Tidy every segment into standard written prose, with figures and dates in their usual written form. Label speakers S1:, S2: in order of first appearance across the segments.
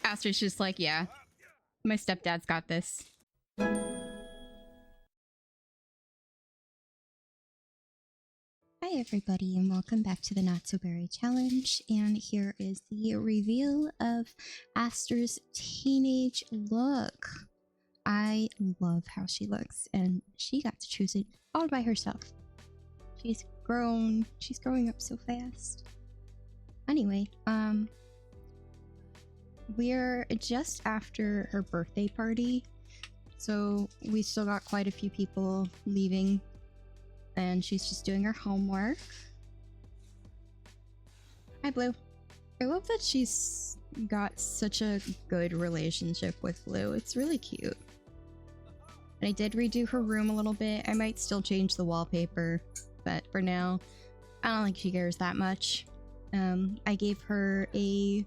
S1: Aster's just like, yeah, my stepdad's got this. Hi everybody and welcome back to the Notsoberry challenge, and here is the reveal of Aster's teenage look. I love how she looks, and she got to choose it all by herself. She's growing up so fast. Anyway, we're just after her birthday party, so we still got quite a few people leaving. And she's just doing her homework. Hi, Blue. I love that she's got such a good relationship with Blue. It's really cute. And I did redo her room a little bit. I might still change the wallpaper, but for now, I don't think she cares that much. I gave her a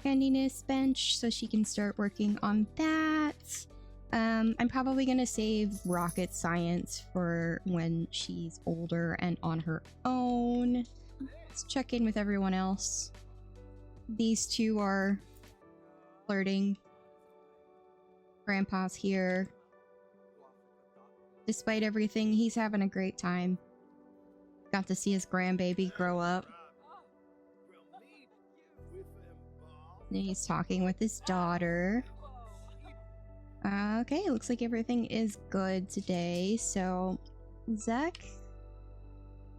S1: handiness bench so she can start working on that. I'm probably gonna save rocket science for when she's older and on her own. Let's check in with everyone else. These two are flirting. Grandpa's here. Despite everything, he's having a great time. Got to see his grandbaby grow up. And he's talking with his daughter. Okay, looks like everything is good today. So, Zach,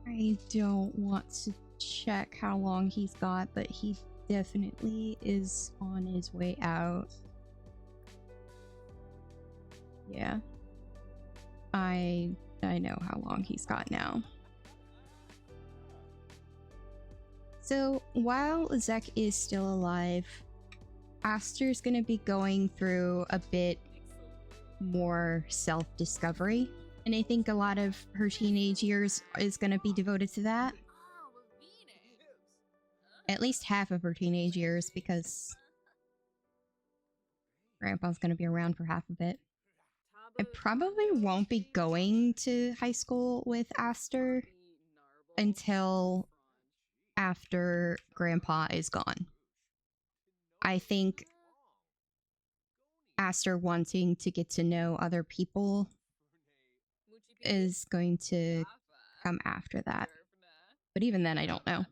S1: I don't want to check how long he's got, but he definitely is on his way out. Yeah. I know how long he's got now. So, while Zach is still alive, Aster's gonna be going through a bit more self-discovery, and I think a lot of her teenage years is going to be devoted to that. At least half of her teenage years, because Grandpa's going to be around for half of it. I probably won't be going to high school with Aster until after Grandpa is gone. I think Aster wanting to get to know other people is going to come after that. But even then, I don't know.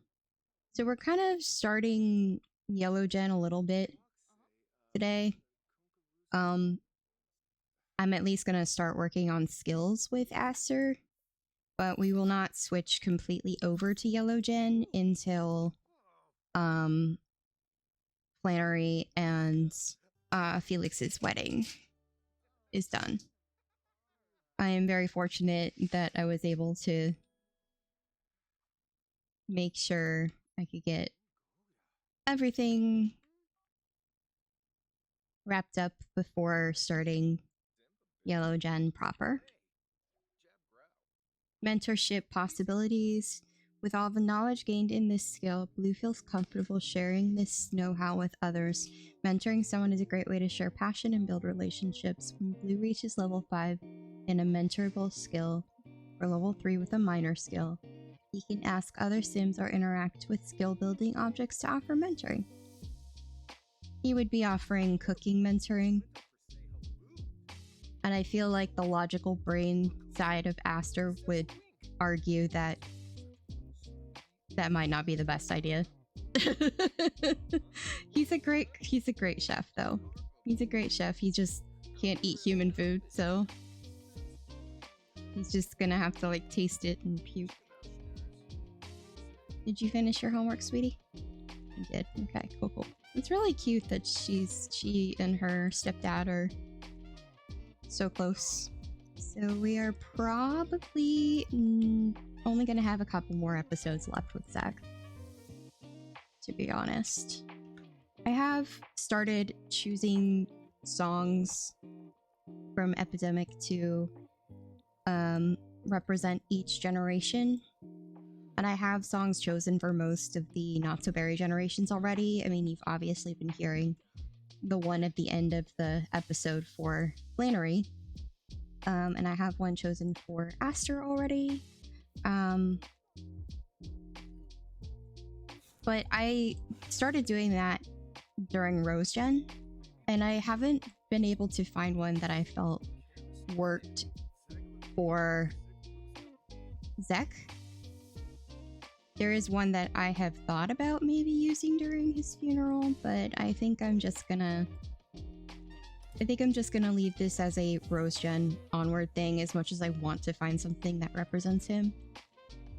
S1: So we're kind of starting Yellow Gen a little bit today. I'm at least going to start working on skills with Aster, but we will not switch completely over to Yellow Gen until Flannery and Felix's wedding is done. I am very fortunate that I was able to make sure I could get everything wrapped up before starting Yellow Gen proper. Mentorship possibilities. With all the knowledge gained in this skill, Blue feels comfortable sharing this know-how with others. Mentoring someone is a great way to share passion and build relationships. When Blue reaches level 5 in a mentorable skill, or level 3 with a minor skill, he can ask other Sims or interact with skill-building objects to offer mentoring. He would be offering cooking mentoring. And I feel like the logical brain side of Aster would argue that that might not be the best idea. He's a great chef though. He's a great chef. He just can't eat human food, so he's just gonna have to like taste it and puke. Did you finish your homework, sweetie? You did. Okay, cool. It's really cute that she and her stepdad are so close. So we are probably only gonna have a couple more episodes left with Zach, to be honest. I have started choosing songs from Epidemic to represent each generation. And I have songs chosen for most of the Notsoberry generations already. I mean, you've obviously been hearing the one at the end of the episode for Flannery. And I have one chosen for Aster already. But I started doing that during Rose Gen, and I haven't been able to find one that I felt worked for Zek. There is one that I have thought about maybe using during his funeral, but I think I'm just gonna leave this as a Rose Gen onward thing, as much as I want to find something that represents him.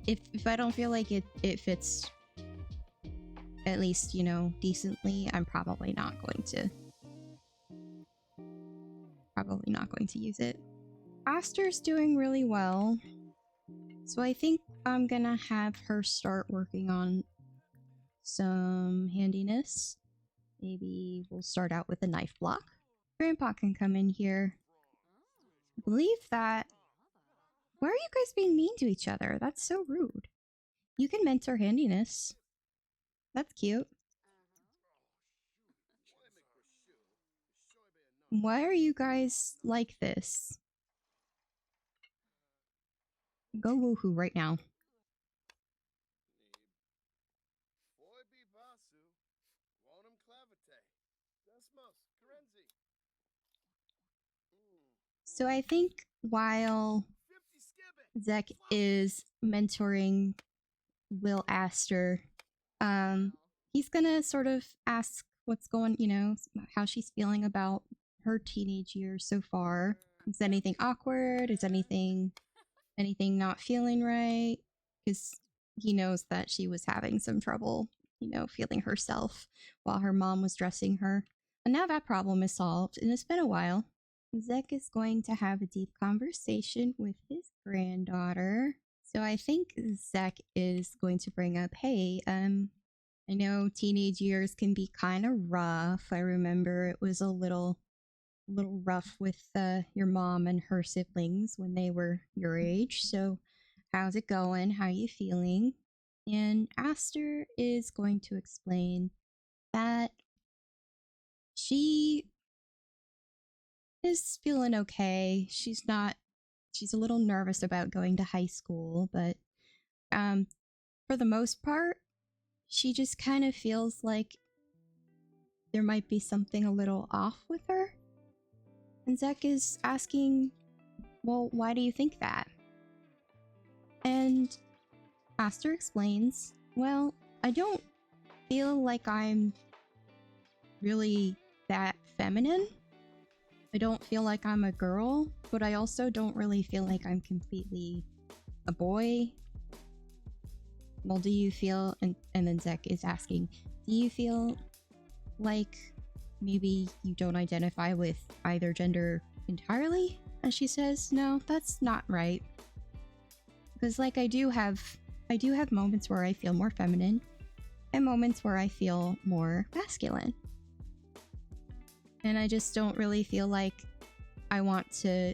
S1: If I don't feel like it fits, at least, you know, decently, I'm probably not going to use it. Aster's doing really well, so I think I'm gonna have her start working on some handiness. Maybe we'll start out with a knife block. Grandpa can come in here. I believe that... Why are you guys being mean to each other? That's so rude. You can mentor handiness. That's cute. Why are you guys like this? Go woohoo right now. So I think while Zek is mentoring Lil Aster, he's gonna sort of ask what's going, you know, how she's feeling about her teenage years so far. Is anything awkward? Is anything not feeling right? Because he knows that she was having some trouble, you know, feeling herself while her mom was dressing her. And now that problem is solved, and it's been a while. Zek is going to have a deep conversation with his granddaughter. So I think Zek is going to bring up, hey, I know teenage years can be kind of rough. I remember it was a little rough with your mom and her siblings when they were your age. So how's it going? How are you feeling? And Aster is going to explain that she is feeling okay. She's a little nervous about going to high school, but for the most part, she just kind of feels like there might be something a little off with her. And Zek is asking, well, why do you think that? And Aster explains, well, I don't feel like I'm really that feminine. I don't feel like I'm a girl, but I also don't really feel like I'm completely a boy. Well, do you feel, and then Zek is asking, do you feel like maybe you don't identify with either gender entirely? And she says, no, that's not right. Because like I do have moments where I feel more feminine and moments where I feel more masculine. And I just don't really feel like I want to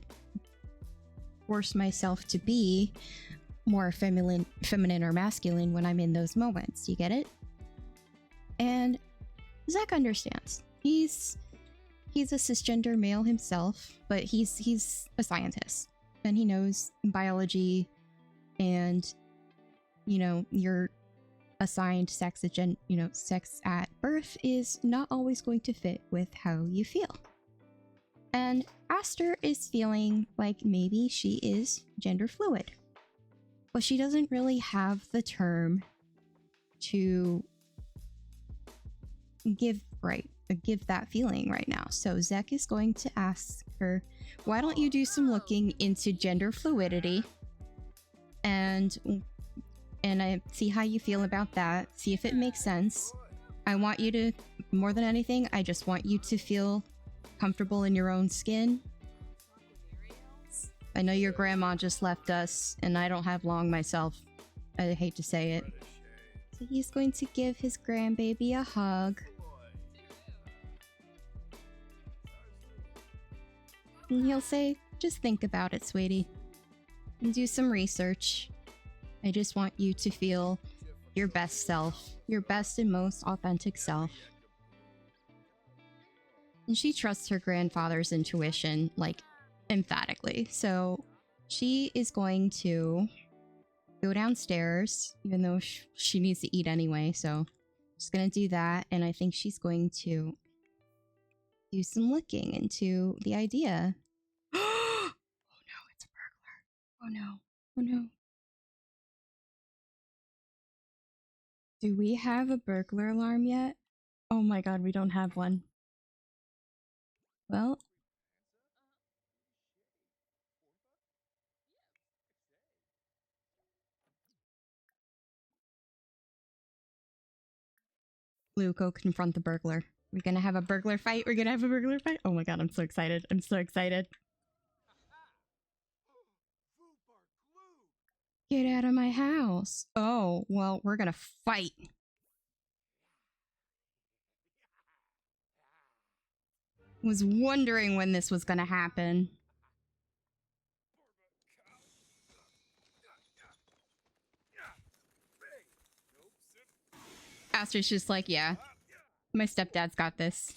S1: force myself to be more feminine or masculine when I'm in those moments. You get it? And Zek understands. He's a cisgender male himself, but he's a scientist and he knows biology, and you know, your assigned sex at birth is not always going to fit with how you feel. And Aster is feeling like maybe she is gender fluid, but she doesn't really have the term to give that feeling right now. So Zek is going to ask her, why don't you do some looking into gender fluidity and I see how you feel about that. See if it makes sense. I want you to, more than anything, I just want you to feel comfortable in your own skin. I know your grandma just left us, and I don't have long myself. I hate to say it. So he's going to give his grandbaby a hug. And he'll say, just think about it, sweetie. And do some research. I just want you to feel your best self, your best and most authentic self. And she trusts her grandfather's intuition, like, emphatically. So she is going to go downstairs, even though she needs to eat anyway. So she's going to do that. And I think she's going to do some looking into the idea. Oh no, it's a burglar. Oh no. Oh no. Do we have a burglar alarm yet? Oh my god, we don't have one. Well, Lou, go confront the burglar. We're gonna have a burglar fight. We're gonna have a burglar fight. Oh my god, I'm so excited. I'm so excited. Get out of my house. Oh, well, we're gonna fight. Was wondering when this was gonna happen. Aster's just like, yeah, my stepdad's got this.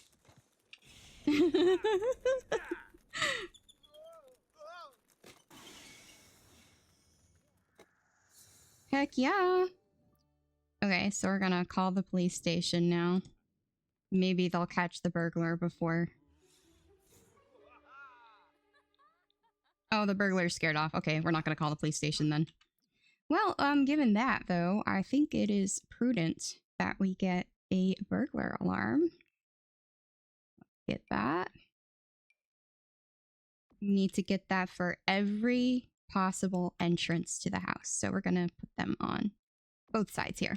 S1: Heck yeah. Okay, so we're gonna call the police station now. Maybe they'll catch the burglar before. Oh, the burglar's scared off. Okay, we're not gonna call the police station then. Well, given that though, I think it is prudent that we get a burglar alarm. Get that. We need to get that for every possible entrance to the house. So we're gonna put them on both sides here.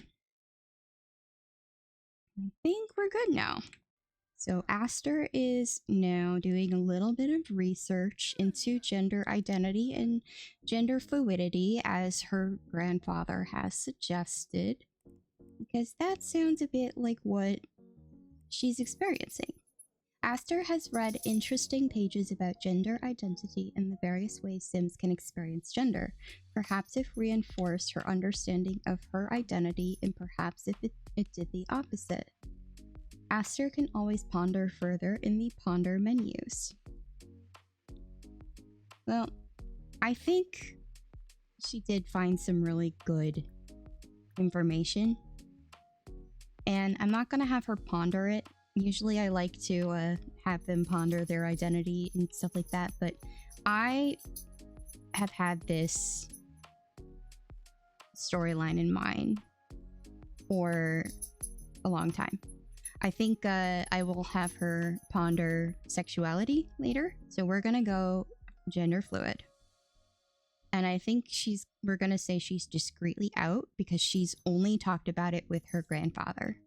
S1: I think we're good now. So Aster is now doing a little bit of research into gender identity and gender fluidity, as her grandfather has suggested, because that sounds a bit like what she's experiencing. Aster has read interesting pages about gender identity and the various ways Sims can experience gender, perhaps if reinforced her understanding of her identity, and perhaps if it did the opposite. Aster can always ponder further in the ponder menus. Well, I think she did find some really good information, and I'm not gonna have her ponder it. Usually I like to have them ponder their identity and stuff like that, but I have had this storyline in mind for a long time. I think I will have her ponder sexuality later, so we're gonna go gender fluid. And I think we're gonna say she's discreetly out because she's only talked about it with her grandfather.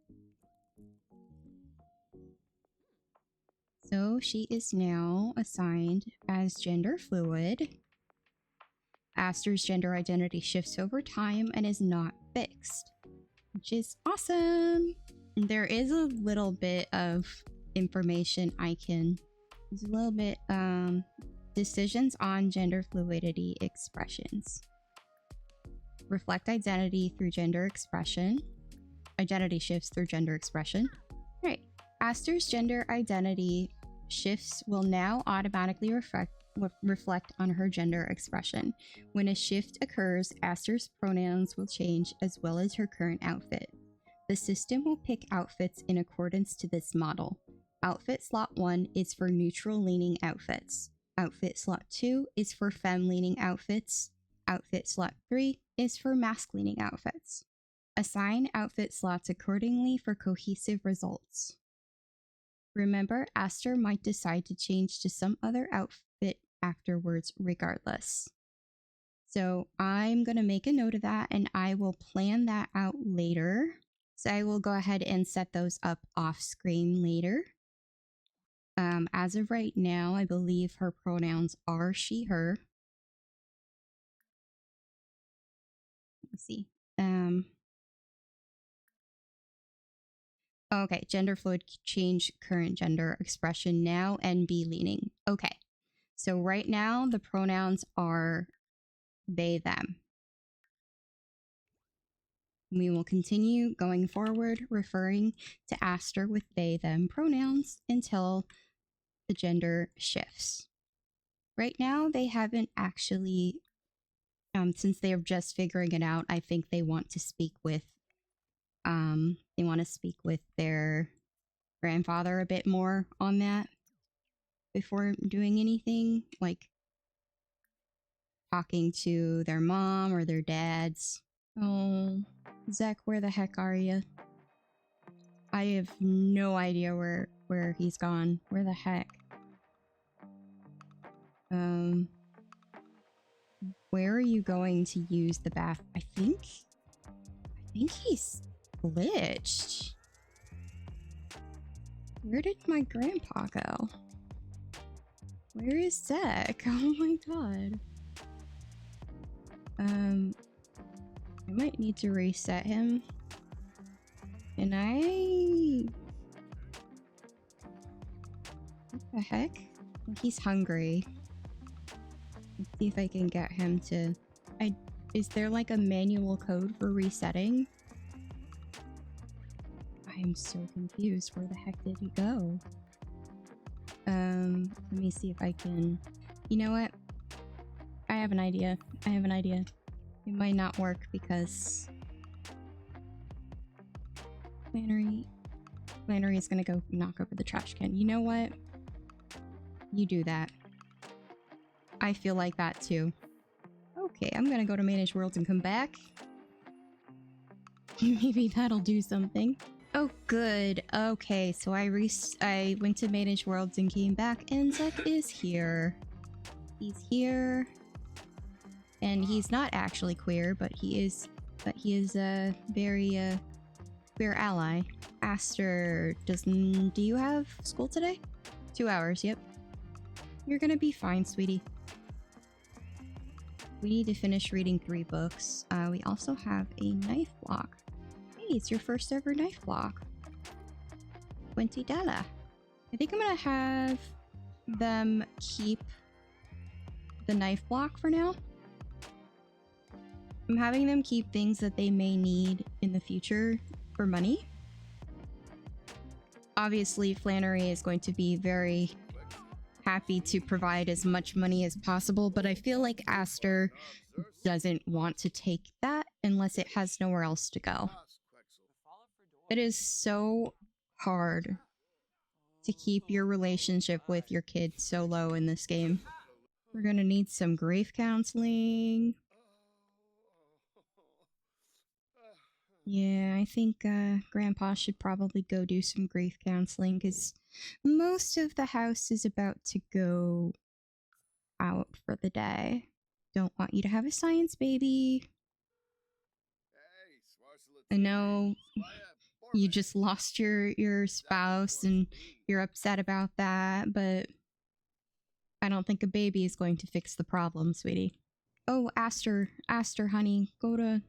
S1: So she is now assigned as gender fluid. Aster's gender identity shifts over time and is not fixed, which is awesome. There is a little bit of information there's a little bit, decisions on gender fluidity expressions. Reflect identity through gender expression. Identity shifts through gender expression. Right. Aster's gender identity shifts will now automatically reflect on her gender expression. When a shift occurs, Aster's pronouns will change as well as her current outfit. The system will pick outfits in accordance to this model. Outfit slot 1 is for neutral-leaning outfits. Outfit slot 2 is for femme-leaning outfits. Outfit slot 3 is for masc-leaning outfits. Assign outfit slots accordingly for cohesive results. Remember, Aster might decide to change to some other outfit afterwards regardless. So I'm going to make a note of that, and I will plan that out later. So I will go ahead and set those up off screen later. As of right now, I believe her pronouns are she, her. Let's see. Okay, gender fluid, change current gender expression now and be leaning. Okay, so right now the pronouns are they, them. We will continue going forward referring to Aster with they, them pronouns until the gender shifts. Right now, they haven't actually, since they're just figuring it out, I think they want to speak with, their grandfather a bit more on that. before doing anything, like talking to their mom or their dads. Oh, Zach, where the heck are you? I have no idea where he's gone. Where the heck? Where are you going to use the bath? I think he's glitched. Where did my grandpa go? Where is Zach? Oh my god. I might need to reset him. What the heck? He's hungry. Let's see if I can get him to... Is there like a manual code for resetting? I am so confused. Where the heck did he go? Let me see if I can... You know what? I have an idea. It might not work because... Flannery is gonna go knock over the trash can. You know what? You do that. I feel like that too. Okay, I'm gonna go to Manage Worlds and come back. Maybe that'll do something. Oh, good. Okay, so I went to Manage Worlds and came back, and Zek is here. He's here. And he's not actually queer, but he is a very queer ally. Aster, do you have school today? 2 hours, yep. You're gonna be fine, sweetie. We need to finish reading 3 books. We also have a knife block. Hey, it's your first ever knife block. $20. I think I'm gonna have them keep the knife block for now. I'm having them keep things that they may need in the future for money. Obviously, Flannery is going to be very happy to provide as much money as possible, but I feel like Aster doesn't want to take that unless it has nowhere else to go. It is so hard to keep your relationship with your kid so low in this game. We're gonna need some grief counseling. Yeah, I think Grandpa should probably go do some grief counseling because most of the house is about to go out for the day. Don't want you to have a science baby. I know you just lost your spouse and you're upset about that, but I don't think a baby is going to fix the problem, sweetie. Oh, Aster, honey, go to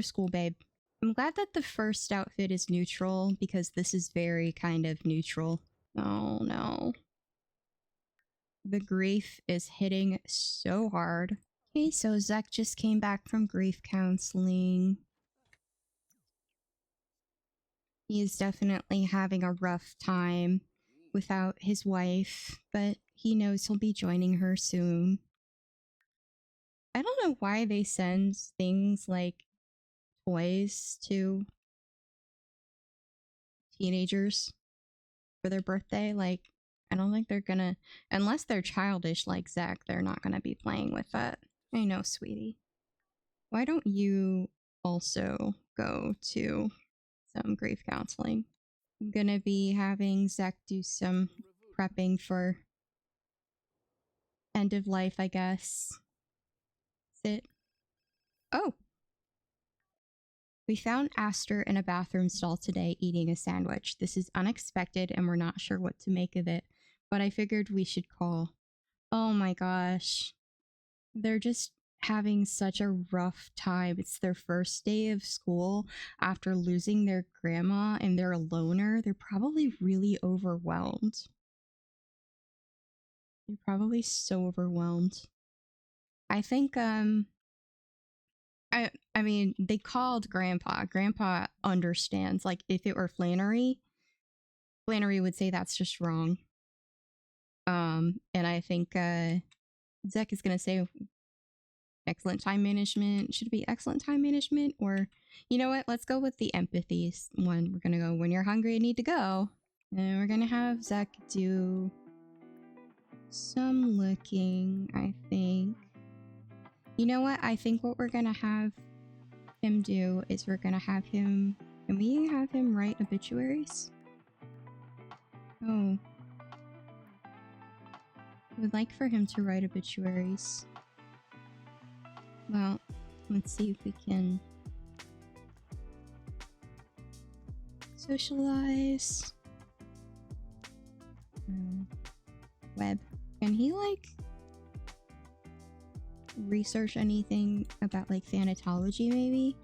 S1: school, babe. I'm glad that the first outfit is neutral because this is very kind of neutral. Oh no. The grief is hitting so hard. Okay, so Zek just came back from grief counseling. He is definitely having a rough time without his wife, but he knows he'll be joining her soon. I don't know why they send things like toys to teenagers for their birthday. Like, I don't think they're gonna, unless they're childish like Zach, they're not gonna be playing with that. I know, sweetie. Why don't you also go to some grief counseling? I'm gonna be having Zach do some prepping for end of life, I guess. Sit. Oh! We found Aster in a bathroom stall today eating a sandwich. This is unexpected and we're not sure what to make of it, but I figured we should call. Oh my gosh. They're just having such a rough time. It's their first day of school after losing their grandma and they're a loner. They're probably really overwhelmed. They're probably so overwhelmed. I think, I mean, they called Grandpa. Grandpa understands. Like, if it were Flannery, Flannery would say that's just wrong. And I think, Zek is gonna say excellent time management. Should it be excellent time management? Or, you know what? Let's go with the empathy one. We're gonna go when you're hungry and need to go. And we're gonna have Zek do some looking, I think. You know what? I think what we're gonna have him do is we're gonna have him... Can we have him write obituaries? Oh. I would like for him to write obituaries. Well, let's see if we can... Socialize. Web. Can he, like... research anything about, like, thanatology, maybe?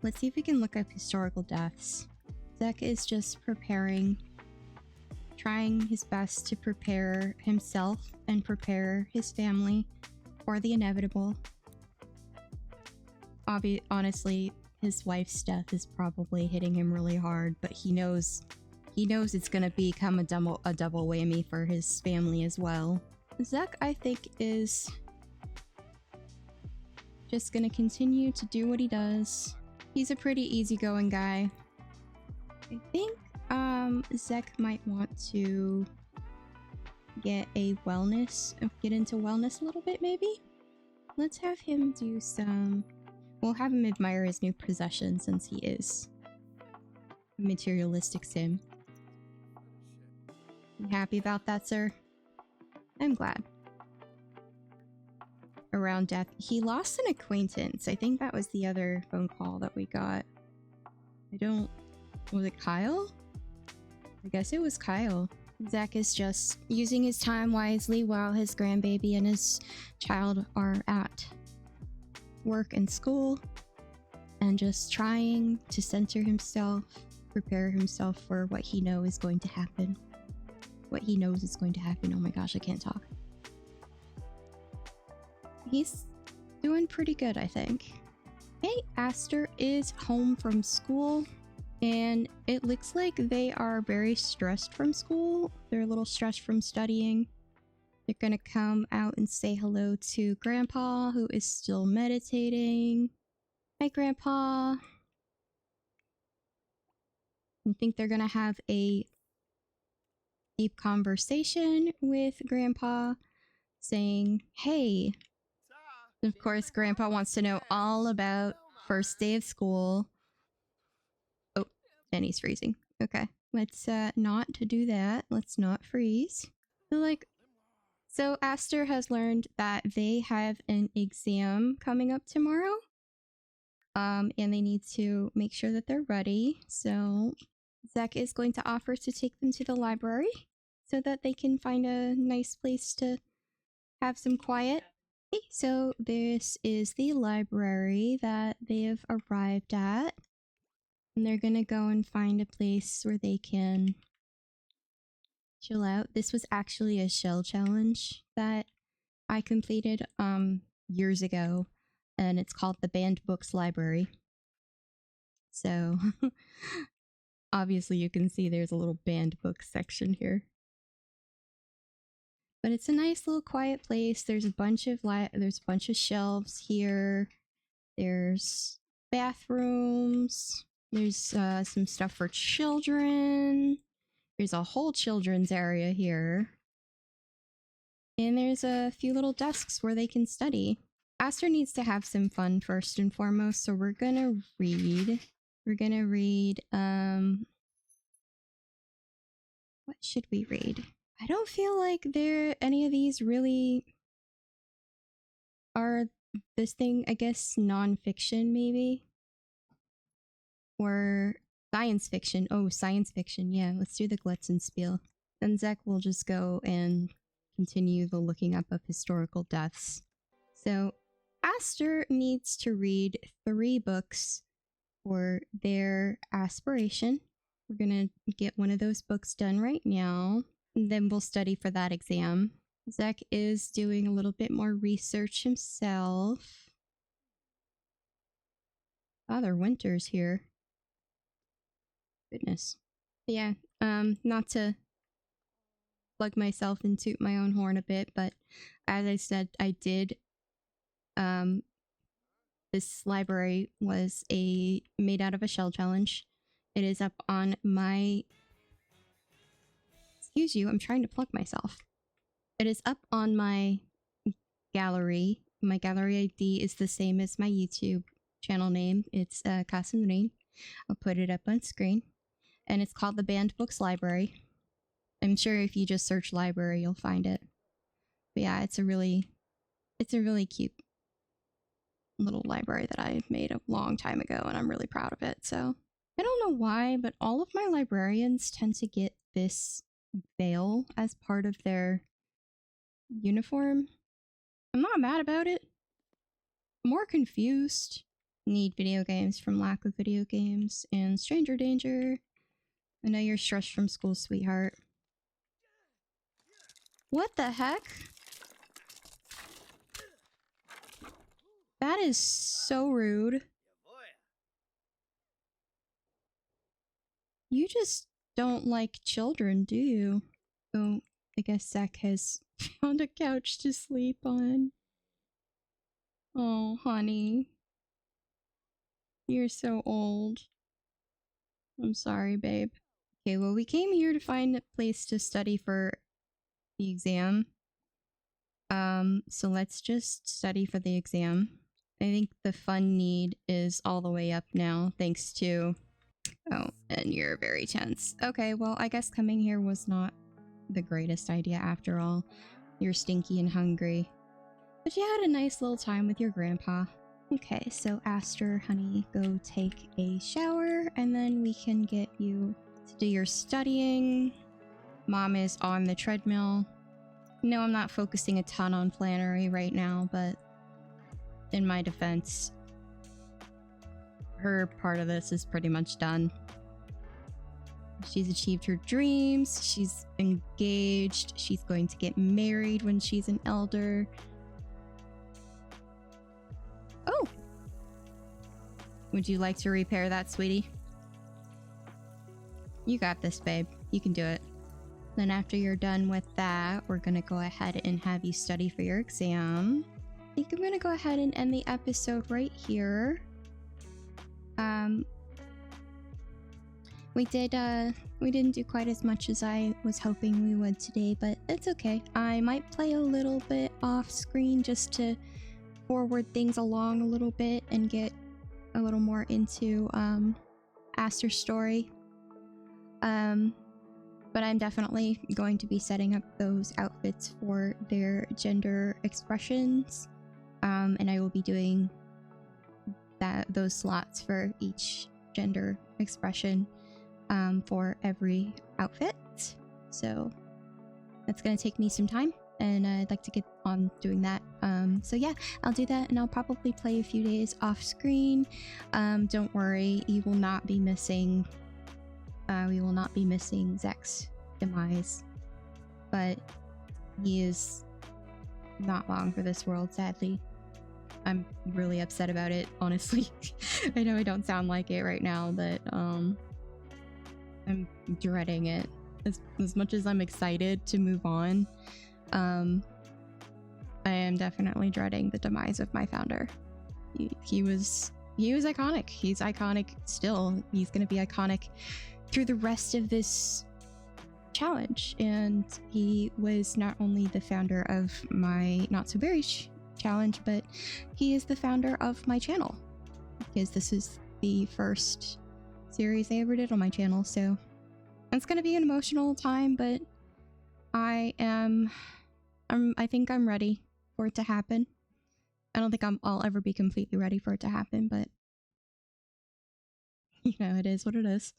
S1: Let's see if we can look up historical deaths. Zek is just preparing, trying his best to prepare himself and prepare his family for the inevitable. Honestly, his wife's death is probably hitting him really hard, but he knows it's gonna become a double whammy for his family as well. Zek, I think, is just gonna continue to do what he does. He's a pretty easygoing guy. I think Zek might want to get into wellness a little bit, maybe? Let's have him do some... We'll have him admire his new possession since he is a materialistic sim. You happy about that, sir? I'm glad. Around death. He lost an acquaintance. I think that was the other phone call that we got. Was it Kyle? I guess it was Kyle. Zach is just using his time wisely while his grandbaby and his child are at work and school, and just trying to center himself, prepare himself for what he knows is going to happen. What he knows is going to happen. Oh my gosh, I can't talk. He's doing pretty good, I think. Hey, Aster is home from school, and it looks like they are very stressed from school. They're a little stressed from studying. They're gonna come out and say hello to Grandpa, who is still meditating. Hi, Grandpa. I think they're gonna have a deep conversation with Grandpa, saying, hey. Of course, Grandpa wants to know all about first day of school. Oh, and he's freezing. Okay, let's not do that. Let's not freeze. So Aster has learned that they have an exam coming up tomorrow. And they need to make sure that they're ready. So Zach is going to offer to take them to the library so that they can find a nice place to have some quiet. Okay, so this is the library that they have arrived at. And they're gonna go and find a place where they can chill out. This was actually a shell challenge that I completed years ago, and it's called the Banned Books Library. So obviously you can see there's a little banned books section here. But it's a nice little quiet place. There's a bunch of shelves here. There's bathrooms. There's some stuff for children. There's a whole children's area here. And there's a few little desks where they can study. Aster needs to have some fun first and foremost, so we're gonna read. What should we read? I don't feel like any of these really are this thing, I guess, non-fiction maybe? Or science fiction. Oh, science fiction, yeah, let's do the Glutzenspiel. Then Zach will just go and continue the looking up of historical deaths. So, Aster needs to read 3 books for their aspiration. We're gonna get one of those books done right now, and then we'll study for that exam. Zach is doing a little bit more research himself. Father Winter's here. Goodness. But yeah, not to plug myself and toot my own horn a bit, but as I said, I did, this library was made out of a shell challenge. It is up on my... Excuse you, I'm trying to plug myself. It is up on my gallery. My gallery ID is the same as my YouTube channel name. It's Kasunrin. I'll put it up on screen. And it's called the Banned Books Library. I'm sure if you just search library, you'll find it. But yeah, it's a really cute little library that I made a long time ago, and I'm really proud of it. So I don't know why, but all of my librarians tend to get this veil as part of their uniform. I'm not mad about it. I'm more confused. Need video games from lack of video games and stranger danger. I know you're stressed from school, sweetheart. What the heck? That is so rude. You just don't like children, do you? Oh, I guess Zach has found a couch to sleep on. Oh, honey. You're so old. I'm sorry, babe. Okay, well, we came here to find a place to study for the exam. So let's just study for the exam. I think the fun need is all the way up now, thanks to... Oh, and you're very tense. Okay, well, I guess coming here was not the greatest idea after all. You're stinky and hungry. But you had a nice little time with your grandpa. Okay, so Aster, honey, go take a shower, and then we can get you to do your studying. Mom is on the treadmill. No, I'm not focusing a ton on Flannery right now, but in my defense, her part of this is pretty much done. She's achieved her dreams, she's engaged, she's going to get married when she's an elder. Oh! Would you like to repair that, sweetie? You got this, babe. You can do it. Then after you're done with that, we're gonna go ahead and have you study for your exam. I think I'm gonna go ahead and end the episode right here. We didn't do quite as much as I was hoping we would today, but it's okay. I might play a little bit off screen just to forward things along a little bit and get a little more into Aster's story. But I'm definitely going to be setting up those outfits for their gender expressions. And I will be doing those slots for each gender expression for every outfit. So that's going to take me some time, and I'd like to get on doing that. So yeah, I'll do that, and I'll probably play a few days off screen. Don't worry, you will not be missing we will not be missing Zek's demise, but he is not long for this world, sadly. I'm really upset about it, honestly. I know I don't sound like it right now, but I'm dreading it. As much as I'm excited to move on, I am definitely dreading the demise of my founder. He was iconic. He's iconic still. He's gonna be iconic through the rest of this challenge, and he was not only the founder of my notsoberry challenge, but he is the founder of my channel, because this is the first series I ever did on my channel. So it's gonna be an emotional time, but I think I'm ready for it to happen. I don't think I'll ever be completely ready for it to happen, but you know, it is what it is.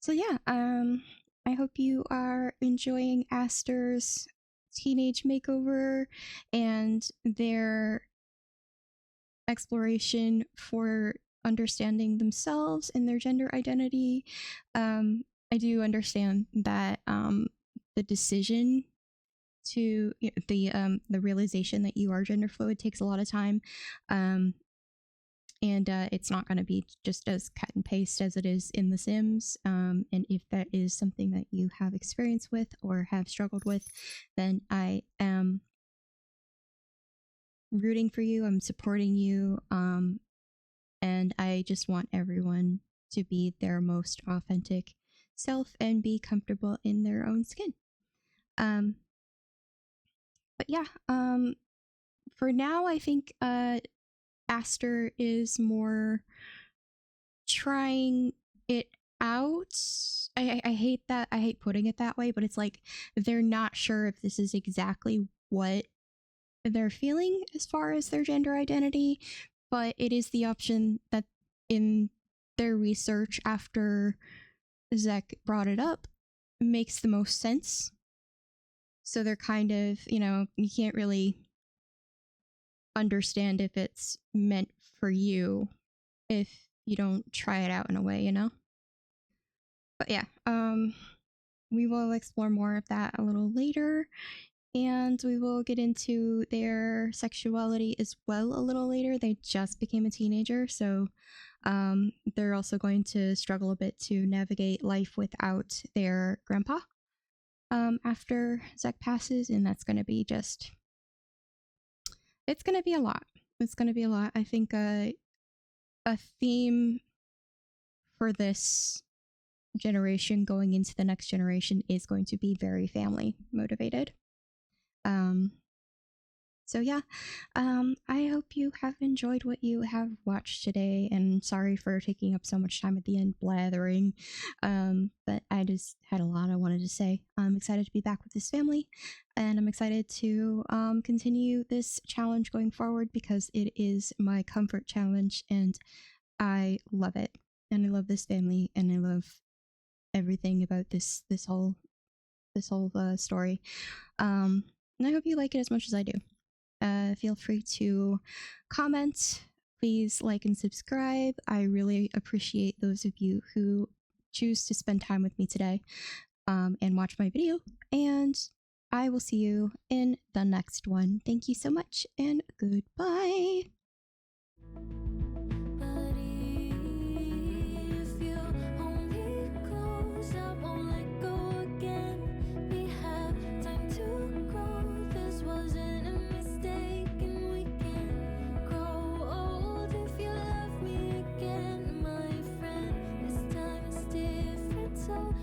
S1: So yeah, I hope you are enjoying Aster's teenage makeover and their exploration for understanding themselves and their gender identity. I do understand that the decision to the realization that you are gender fluid takes a lot of time. And it's not going to be just as cut and paste as it is in The Sims. And if that is something that you have experience with or have struggled with, then I am rooting for you. I'm supporting you. And I just want everyone to be their most authentic self and be comfortable in their own skin. But yeah, for now, I think Aster is more trying it out. I hate that. I hate putting it that way, but it's like they're not sure if this is exactly what they're feeling as far as their gender identity, but it is the option that in their research after Zek brought it up makes the most sense. So they're kind of, you can't really understand if it's meant for you if you don't try it out in a way. But yeah, we will explore more of that a little later, and we will get into their sexuality as well a little later. They just became a teenager, so they're also going to struggle a bit to navigate life without their grandpa after Zek passes, and that's going to be it's going to be a lot. It's going to be a lot. I think a theme for this generation going into the next generation is going to be very family motivated. So yeah, I hope you have enjoyed what you have watched today, and sorry for taking up so much time at the end blathering, but I just had a lot I wanted to say. I'm excited to be back with this family, and I'm excited to continue this challenge going forward because it is my comfort challenge, and I love it, and I love this family, and I love everything about this whole story. And I hope you like it as much as I do. Feel free to comment. Please like and subscribe. I really appreciate those of you who choose to spend time with me today and watch my video. And I will see you in the next one. Thank you so much, and goodbye.
S2: So